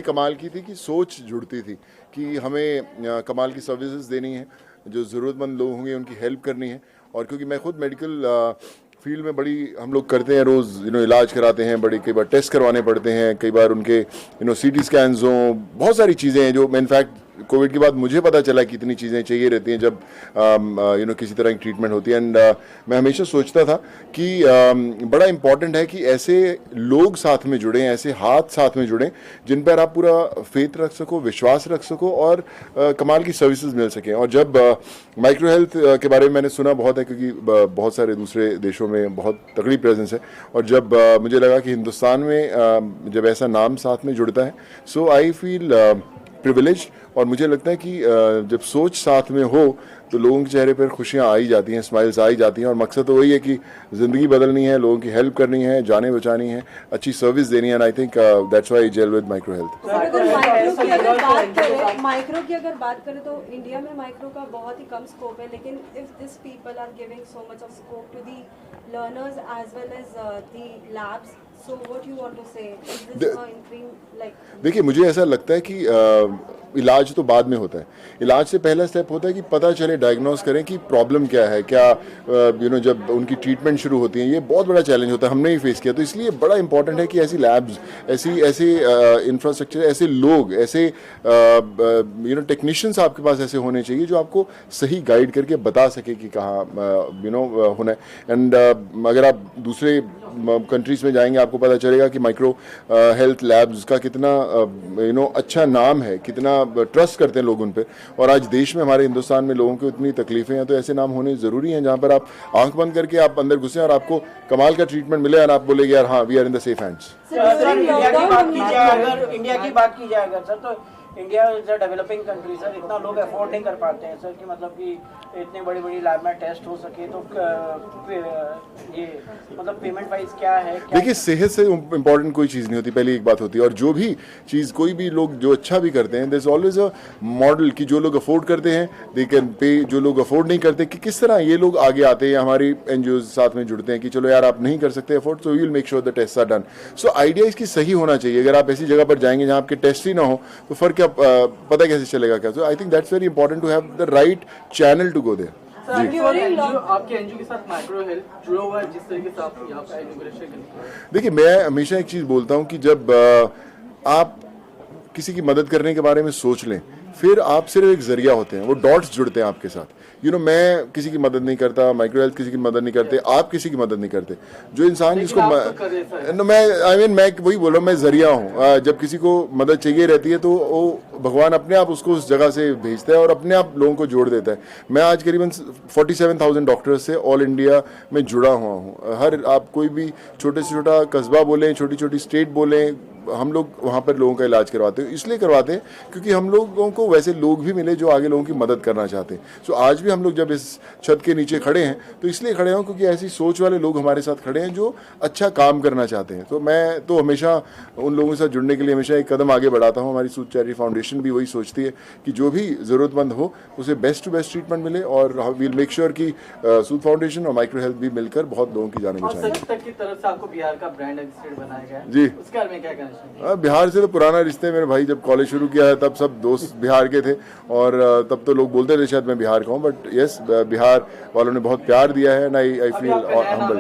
कमाल की थी कि सोच जुड़ती थी कि हमें कमाल की सर्विसेज देनी है, जो ज़रूरतमंद लोग होंगे उनकी हेल्प करनी है। और क्योंकि मैं खुद मेडिकल फील्ड में बड़ी हम लोग करते हैं, रोज़ इलाज कराते हैं, बड़ी कई बार टेस्ट करवाने पड़ते हैं, कई बार उनके सीटी स्कैन्स हों, बहुत सारी चीज़ें हैं जो इनफैक्ट कोविड के बाद मुझे पता चला कि इतनी चीज़ें चाहिए रहती हैं जब किसी तरह की ट्रीटमेंट होती है। एंड मैं हमेशा सोचता था कि बड़ा इम्पॉर्टेंट है कि ऐसे लोग साथ में जुड़ें, ऐसे हाथ साथ में जुड़ें जिन पर आप पूरा फेथ रख सको, विश्वास रख सको और कमाल की सर्विसेज मिल सकें। और जब माइक्रो हेल्थ के बारे में मैंने सुना बहुत है, क्योंकि बहुत सारे दूसरे देशों में बहुत तगड़ी प्रेजेंस है, और जब मुझे लगा कि हिंदुस्तान में जब ऐसा नाम साथ में जुड़ता है, सो आई फील प्रिविलेज। और मुझे लगता है कि जब सोच साथ में हो तो लोगों के चेहरे पर खुशियां आ ही जाती हैं, स्माइल्स आ ही जाती हैं। और मकसद तो वही है कि ज़िंदगी बदलनी है, लोगों की हेल्प करनी है, जानें बचानी है, अच्छी सर्विस देनी है। And I think that's why I gel with micro health. अगर माइक्रो की अगर बात करें तो इंडिया में माइक्रो का बहुत ही कम स्कोप है, लेकिन if this people are giving so much of scope to the learners as well as the labs, so what you want to say, is this like? देखिए, मुझे ऐसा लगता है कि इलाज तो बाद में होता है। इलाज से पहला स्टेप होता है कि पता चले, डायग्नोस करें कि प्रॉब्लम क्या है, क्या जब उनकी ट्रीटमेंट शुरू होती है, ये बहुत बड़ा चैलेंज होता है, हमने ही फेस किया। तो इसलिए बड़ा इंपॉर्टेंट है कि ऐसी लैब्स, ऐसे इंफ्रास्ट्रक्चर, ऐसे लोग, ऐसे टेक्नीशियंस आपके पास ऐसे होने चाहिए जो आपको सही गाइड करके बता सके कि कहाँ होना है। एंड अगर आप दूसरे कंट्रीज में जाएंगे, आपको पता चलेगा कि माइक्रो हेल्थ लैब्स का कितना अच्छा नाम है, कितना ट्रस्ट करते हैं लोग उन पे। और आज देश में, हमारे हिंदुस्तान में लोगों को इतनी तकलीफें हैं, तो ऐसे नाम होने ज़रूरी हैं जहाँ पर आप आंख बंद करके आप अंदर घुसे और आपको कमाल का ट्रीटमेंट मिले और आप बोलेगे यार हाँ, we are in the safe hands. India की बात की जाए अगर सर, तो India is a developing country sir, इतना लोग अफोर्ड नहीं कर पाते हैं सर कि मतलब कि इतनी बड़ी बड़ी लैब में टेस्ट हो सके। तो ये मतलब पेमेंट वाइज क्या है? देखिए, सेहत से इम्पोर्टेंट कोई चीज़ नहीं होती, पहली एक बात होती है। और जो भी चीज़, कोई भी लोग जो अच्छा भी करते हैं, there is always a model कि जो लोग अफोर्ड करते हैं दे कैन पे, जो लोग अफोर्ड नहीं करते कि किस तरह ये लोग आगे आते हैं, हमारी एनजीओ साथ में जुड़ते हैं कि चलो यार आप नहीं कर सकते afford, so we will make sure the test are done. So idea इसकी सही होना चाहिए। अगर आप ऐसी जगह पर जाएंगे जहाँ आपके टेस्ट ही ना हो तो फर्क क्या पता कैसे चलेगा क्या? So I think that's very important to have the right channel to go there. आपके एनजीओ के साथ माइक्रो हेल्थ जुड़ा हुआ है, जिस तरीके से आप यहाँ पे इनॉग्रेशन। देखिए, मैं हमेशा एक चीज़ बोलता हूँ कि जब आप किसी की मदद करने के बारे में सोच लें, फिर आप सिर्फ एक जरिया होते हैं, वो डॉट्स जुड़ते हैं आपके साथ। मैं किसी की मदद नहीं करता, माइक्रो हेल्थ किसी की मदद नहीं करते, आप किसी की मदद नहीं करते। जो इंसान जिसको मैं वही बोल रहा हूँ, मैं जरिया हूँ। जब किसी को मदद चाहिए रहती है तो वो भगवान अपने आप उसको उस जगह से भेजता है और अपने आप लोगों को जोड़ देता है। मैं आज करीबन 47,000 डॉक्टर्स से ऑल इंडिया में जुड़ा हुआ हूँ। हर आप कोई भी छोटे से छोटा कस्बा बोलें, छोटी छोटी स्टेट बोलें, हम लोग वहाँ पर लोगों का इलाज करवाते हैं। इसलिए करवाते हैं क्योंकि हम लोगों को वैसे लोग भी मिले जो आगे लोगों की मदद करना चाहते हैं। सो आज भी हम लोग जब इस छत के नीचे खड़े हैं तो इसलिए खड़े हैं क्योंकि ऐसी सोच वाले लोग हमारे साथ खड़े हैं जो अच्छा काम करना चाहते हैं। तो मैं तो हमेशा उन लोगों के साथ जुड़ने के लिए हमेशा एक कदम आगे बढ़ाता हूँ। हमारी सूद चैरिटी फाउंडेशन भी वही सोचती है कि जो भी ज़रूरतमंद हो उसे बेस्ट टू बेस्ट ट्रीटमेंट मिले, और वील मेक श्योर कि सूद फाउंडेशन और माइक्रो हेल्थ भी मिलकर बहुत लोगों की जाने बचाएंगे। जी, उसके बारे में क्या कहना चाहिए? बिहार से तो पुराना रिश्ते हैं मेरे भाई। जब कॉलेज शुरू किया है तब सब दोस्त बिहार के थे और तब तो लोग बोलते थे शायद मैं बिहार का हूँ, बट यस, बिहार वालों ने बहुत प्यार दिया है। I feel humble.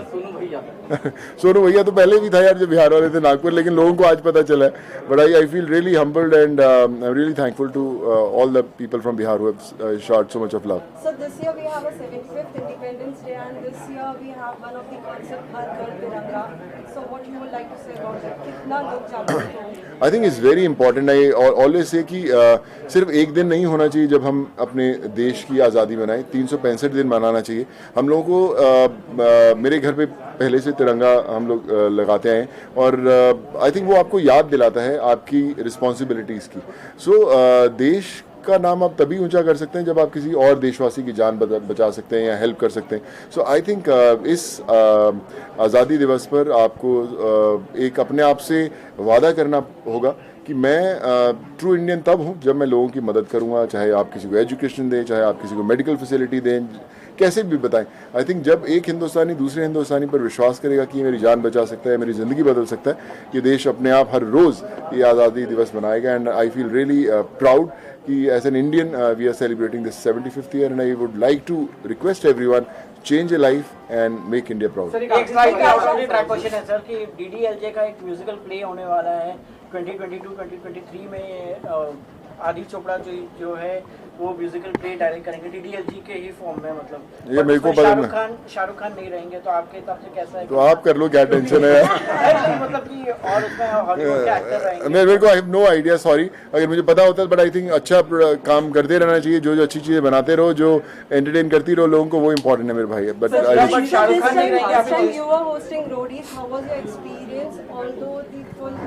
सोनू भैया तो पहले भी था यार, जो बिहार वाले थे नागपुर, लेकिन लोगों को आज पता चला है। But I feel really humbled and I am really thankful to all the people from Bihar who have shot so much of love. So this year we have a 75th Independence Day, and this year we have one of the concept Har Ghar Tiranga. So what you would like to say about that? कितना लोग जागरूक हो? I think is very important. I always say कि सिर्फ एक दिन नहीं होना चाहिए जब हम अपने देश की आज़ादी मनाएं, 365 दिन मनाना चाहिए। हम लोगों को मेरे घर पे पहले से तिरंगा हम लोग लगाते आए और आई थिंक वो आपको याद दिलाता है आपकी रिस्पॉन्सिबिलिटीज़ की। सो देश का नाम आप तभी ऊंचा कर सकते हैं जब आप किसी और देशवासी की जान बचा सकते हैं या हेल्प कर सकते हैं। सो आई थिंक इस आज़ादी दिवस पर आपको एक अपने आप से वादा करना होगा कि मैं ट्रू इंडियन तब हूँ जब मैं लोगों की मदद करूँगा, चाहे आप किसी को एजुकेशन दें, चाहे आप किसी को मेडिकल फैसिलिटी दें, कैसे भी बताएं। आई थिंक जब एक हिंदुस्तानी दूसरे हिंदुस्तानी पर विश्वास करेगा कि ये मेरी जान बचा सकता है, मेरी ज़िंदगी बदल सकता है, ये देश अपने आप हर रोज़ ये आज़ादी दिवस मनाएगा। And I feel really proud कि as an Indian we are celebrating this 75th year and I would like to request everyone change a life and make India proud. Sir एक ट्रैक क्वेश्चन है sir कि डीडीएलजे का एक musical play होने वाला है 2022-2023 में। आदि चोपड़ा जो है वो म्यूजिकल प्ले डायरेक्ट करेंगे डीडीएलजे के ही फॉर्म में, मतलब ये मेरे को पता नहीं। शाहरुख खान नहीं रहेंगे, तो आपके हिसाब से कैसा है? तो आप कर लो, क्या टेंशन है मतलब कि और उसमें हॉलीवुड के एक्टर रहेंगे। मेरे को I have no idea, sorry, अगर मुझे पता होता बट आई थिंक अच्छा काम करते रहना चाहिए, जो अच्छी चीजें बनाते रहो, जो एंटरटेन करती रहो लोगों को, वो इंपॉर्टेंट है मेरे भाई। बट शाहरुख खान नहीं रहेंगे। Last time you were hosting Roadies, how was your experience? Although the full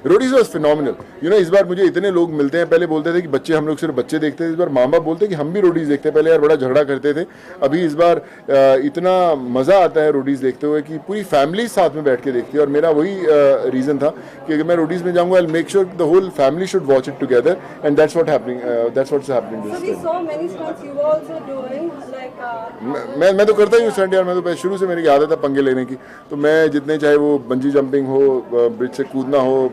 Roadies was phenomenal. You know, इस बार मुझे इतने लोग मिलते हैं, पहले बोलते थे कि बच्चे, हम लोग सिर्फ बच्चे देखते थे, इस बार माँ बाप बोलते हैं कि हम भी रोडीज देखते हैं। पहले यार बड़ा झगड़ा करते थे, अभी इस बार इतना मज़ा आता है रोडीज देखते हुए कि पूरी फैमिली साथ में बैठ के देखती है। और मेरा वही रीज़न था कि अगर मैं रोडीज में जाऊँगा, I will make sure the whole family should watch it together and that's what happening, that's what's happening So this we time. saw many stunts you were also doing, like मैं तो करता ही हूँ stunt यार, मैं तो शुरू से मेरी आदत है पंगे लेने की। तो मैं जितने, चाहे वो बंजी जंपिंग हो, ब्रिज से कूदना हो,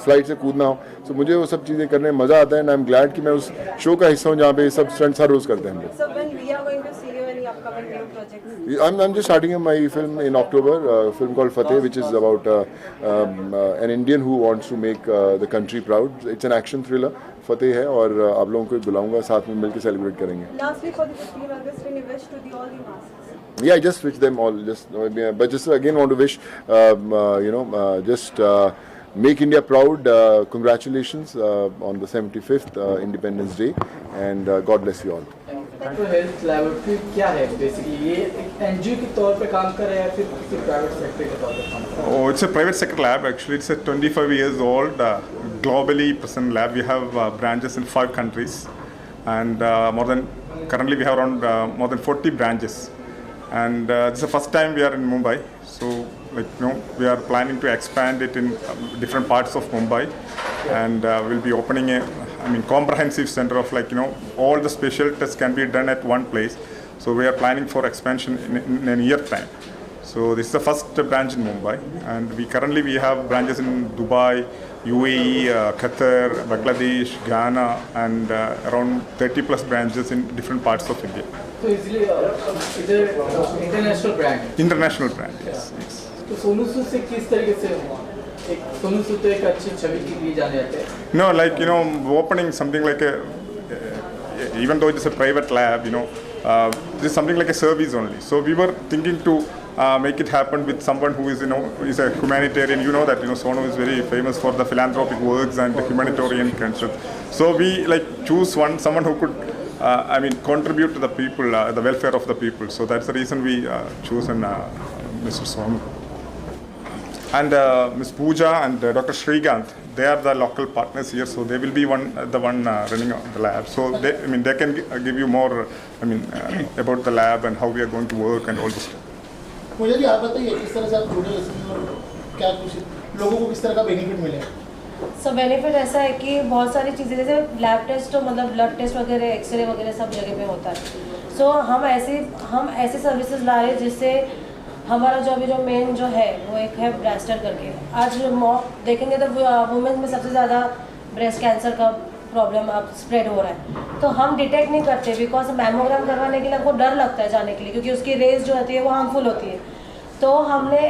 फ्लाइट से कूदना हो, तो मुझे वो सब चीज़ें करने में मज़ा आता है। एंड आई एम ग्लैड कि मैं उस शो का हिस्सा हूँ जहाँ पे सब स्टंट्स हर रोज़ करते हैं हम लोग। so when we are going to see you any upcoming new projects? I'm just starting my film in October, a film called Fateh, which is about an Indian who wants to make the country proud. It's an action thriller, Fateh है, और आप लोगों को बुलाऊंगा, साथ में मिलकर celebrate करेंगे। Lastly, for the 15 August, any wish to the all the masses? Yeah, I just wish them all, but just again want to wish, make India proud. Congratulations on the 75th Independence Day, and God bless you all. Micro health laboratory क्या है basically? ये एक NGO के तौर पे काम कर रहा है या फिर किसी प्राइवेट सेक्टर के तौर पे काम कर रहा है? Oh, it's a private sector lab. Actually, it's a 25 years old, globally present lab. We have branches in 5 countries, and currently we have around more than 40 branches. And this is the first time we are in Mumbai. So, we are planning to expand it in different parts of Mumbai, and we'll be opening a, comprehensive center of all the special tests can be done at one place. So we are planning for expansion in a year time. So this is the first branch in Mumbai, and we have branches in Dubai, UAE, Qatar, Bangladesh, Ghana, and around 30 plus branches in different parts of India. तो इसलिए इधर international brand. International brand, yes. तो सोनू सूद से किस तरीके से एक सोनू सूद तो एक अच्छी छवि के लिए जाने जाते हैं? No, opening something like even though it is a private lab, this is something like a service only. So we were thinking to make it happen with someone who is, is a humanitarian. You know that, Sonu is very famous for the philanthropic works and the humanitarian concept. So we choose someone who could, contribute to the people, the welfare of the people. So that's the reason we chosen Mr. Sonu. And Ms. Pooja and Dr. Srikanth, they are the local partners here, so they will be the one running the lab. So they can give you more, about the lab and how we are going to work and all this stuff. मुझे भी आप बताइए किस तरह से आप जुड़े इसमें और क्या कुछ लोगों को किस तरह का बेनिफिट मिलेगा? सो बेनिफिट ऐसा है कि बहुत सारी चीज़ें, जैसे लैब टेस्ट, तो मतलब ब्लड टेस्ट वगैरह, एक्सरे वगैरह सब जगह पे होता है। सो हम ऐसे सर्विसेज ला रहे हैं जिससे हमारा जो अभी जो मेन जो है वो एक है ब्रेस्टर करके। आज देखेंगे तो वुमेन में सबसे ज़्यादा ब्रेस्ट कैंसर का प्रॉब्लम अब स्प्रेड हो रहा है, तो हम डिटेक्ट नहीं करते बिकॉज मैमोग्राम करवाने के लिए हमको डर लगता है जाने के लिए, क्योंकि उसकी रेज जो होती है वो हार्मफुल होती है। तो हमने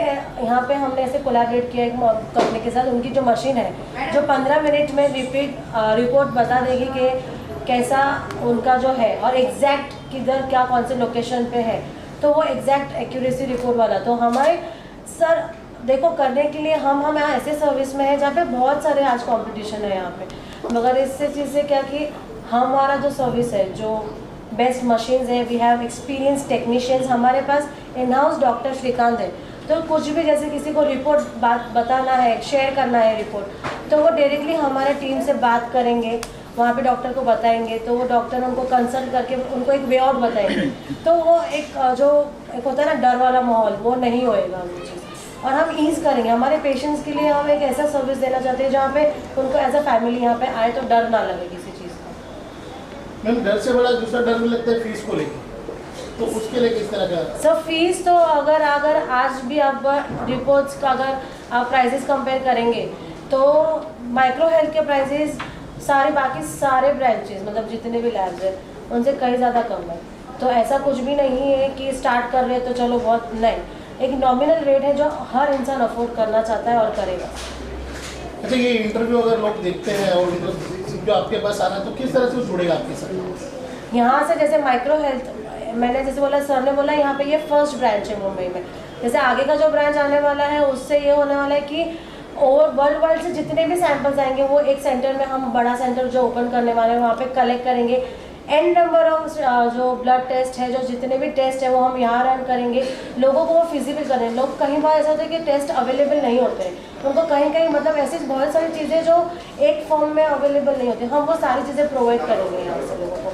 हमने ऐसे कोलैबोरेट किया एक कंपनी के साथ। उनकी जो मशीन है जो 15 मिनट में रिपोर्ट बता देगी कि कैसा उनका जो है और एग्जैक्ट किधर क्या कौन से लोकेशन पे है, तो वो एग्जैक्ट एक्यूरेसी रिपोर्ट वाला। तो हमारे सर देखो करने के लिए हम यहाँ ऐसे सर्विस में है जहाँ पे बहुत सारे आज कंपटीशन है यहाँ पे, मगर इससे चीज़ से क्या कि हमारा जो सर्विस है, जो बेस्ट मशीन्स है, वी हैव एक्सपीरियंस टेक्नीशियंस, हमारे पास इन हाउस डॉक्टर श्रीकांत है। तो कुछ भी जैसे किसी को रिपोर्ट बताना है, शेयर करना है रिपोर्ट, तो वो डायरेक्टली हमारे टीम से बात करेंगे, वहाँ पे डॉक्टर को बताएंगे, तो वो डॉक्टर उनको कंसल्ट करके उनको एक वे आउट बताएंगे। तो वो एक होता है ना डर वाला माहौल, वो नहीं होएगा वो चीज़, और हम ईज़ करेंगे। हमारे पेशेंट्स के लिए हम एक ऐसा सर्विस देना चाहते हैं जहाँ पे उनको एज अ फैमिली यहाँ पे आए तो डर ना लगे किसी चीज़ का। मैम डर से बड़ा दूसरा डर मुझे लगता है फीस को लेकर। तो उसके लिए किस तरह का? सर फीस तो अगर आज भी आप रिपोर्ट्स का अगर आप प्राइसेस कंपेयर करेंगे तो माइक्रो हेल्थ के प्राइसेस बाकी सारे ब्रांचेस मतलब जितने भी लैब्स हैं उनसे कहीं ज़्यादा कम है। तो ऐसा कुछ भी नहीं है कि स्टार्ट कर रहे तो चलो बहुत, नहीं, एक नॉमिनल रेट है जो हर इंसान अफोर्ड करना चाहता है और करेगा। अच्छा, ये इंटरव्यू अगर लोग देखते हैं और जो आपके पास आना है तो किस तरह से वो जुड़ेगा आपके साथ? यहाँ से जैसे माइक्रो हेल्थ मैंने जैसे बोला, सर ने बोला यहाँ पे ये फर्स्ट ब्रांच है मुंबई में। जैसे आगे का जो ब्रांच आने वाला है उससे ये होने वाला है कि और वर्ल्ड वाइड से जितने भी सैंपल्स आएंगे वो एक सेंटर में, हम बड़ा सेंटर जो ओपन करने वाले हैं वहाँ पे कलेक्ट करेंगे। एन नंबर ऑफ जो ब्लड टेस्ट है, जो जितने भी टेस्ट है वो हम यहाँ रन करेंगे, लोगों को वो फिजिबल करेंगे। लोग कहीं बार ऐसा होता है कि टेस्ट अवेलेबल नहीं होते हैं, उनको कहीं मतलब ऐसी बहुत सारी चीज़ें जो एक फॉर्म में अवेलेबल नहीं होती, हम वो सारी चीज़ें प्रोवाइड करेंगे यहाँ से लोगों को,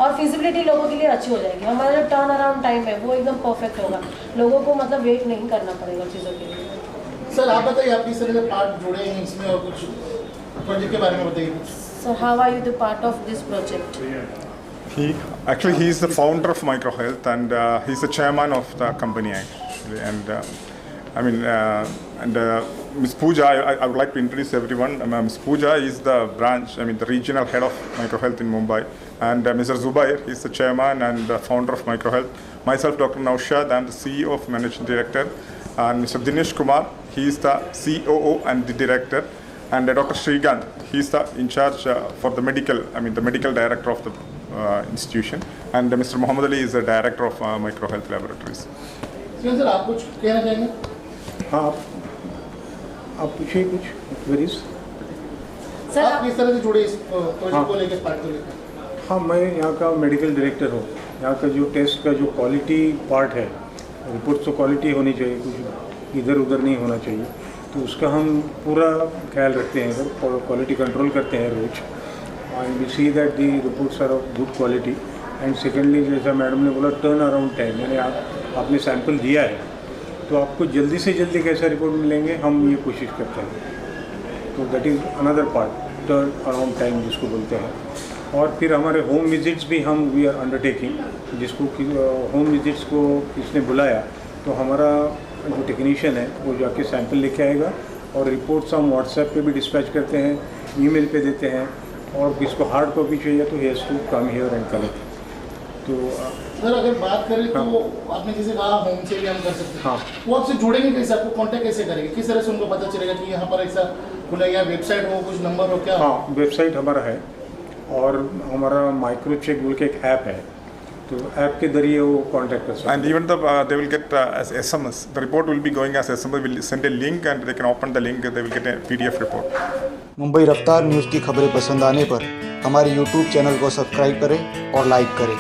और फिजिबिलिटी लोगों के लिए अच्छी हो जाएगी। हमारा जो टर्न अराउंड टाइम है वो एकदम परफेक्ट होगा, लोगों को मतलब वेट नहीं करना पड़ेगा चीज़ों के लिए। सर आप बताइए, आप किस तरह से पार्ट जुड़े हैं इसमें और कुछ प्रोजेक्ट के बारे में बताइए। So how are you the part of this project? He is the founder of MicroHealth, and he's the chairman of the company actually. And Ms. Pooja, I would like to introduce everyone. Ms. Pooja is the the regional head of MicroHealth in Mumbai, and Mr. Zubair, he's the chairman and founder of MicroHealth. Myself, Dr. Naushad, I'm the CEO of Managing Director, and Mr. Dinesh Kumar, he is the COO and the director, and Dr. Shrikant, he's the in charge for the medical director of the institution, and Mr. Muhammad Ali is the director of MicroHealth Laboratories. Sir आप कुछ कहना चाहेंगे? हाँ, आप पूछिए कुछ queries. Sir आप किस तरह से जुड़े इस प्रोजेक्ट को लेकर, पार्ट को लेकर? हाँ, मैं यहाँ का मेडिकल डायरेक्टर हूँ। यहाँ का जो टेस्ट का जो क्वालिटी पार्ट है, रिपोर्ट तो क्वालिटी होनी चाहिए, कुछ इधर उधर नहीं होना चाहिए, तो उसका हम पूरा ख्याल रखते हैं, क्वालिटी कंट्रोल करते हैं रोज, and we see that the reports are of good quality. And secondly, जैसा मैडम ने बोला, टर्न अराउंड टाइम, यानी आपने सैंपल दिया है तो आपको जल्दी से जल्दी कैसा रिपोर्ट मिलेंगे, हम ये कोशिश करते हैं। तो that is another part, turn around time जिसको बोलते हैं। और फिर हमारे होम विजिट्स भी हम वी आर अंडरटेकिंग, जिसको होम विजिट्स को किसने बुलाया तो हमारा जो टेक्नीशियन है वो जाके सैंपल लेके आएगा, और रिपोर्ट्स हम व्हाट्सएप पे भी डिस्पैच करते हैं, ईमेल पे देते हैं, और किसको हार्ड कॉपी चाहिए तो he has to come here and collect. तो सर अगर बात करें तो आपने जैसे कहा होम से भी हम कर सकते हैं, हाँ, वो आपसे जुड़ेंगे कैसे, आपको कांटेक्ट कैसे करेंगे, किस तरह से उनको पता चलेगा कि यहाँ पर ऐसा खुला, या वेबसाइट हो, कुछ नंबर हो, क्या? हाँ, वेबसाइट हमारा है, और हमारा माइक्रो चेक बोल के एक ऐप है, तो ऐप के जरिए वो कांटेक्ट कर सकते हैं। And even they will get as SMS. The report will be going as SMS. We'll send a link and they can open the link and they will get a PDF report. Mumbai रफ्तार news की खबरें पसंद आने पर हमारे YouTube channel को subscribe करें और लाइक करें।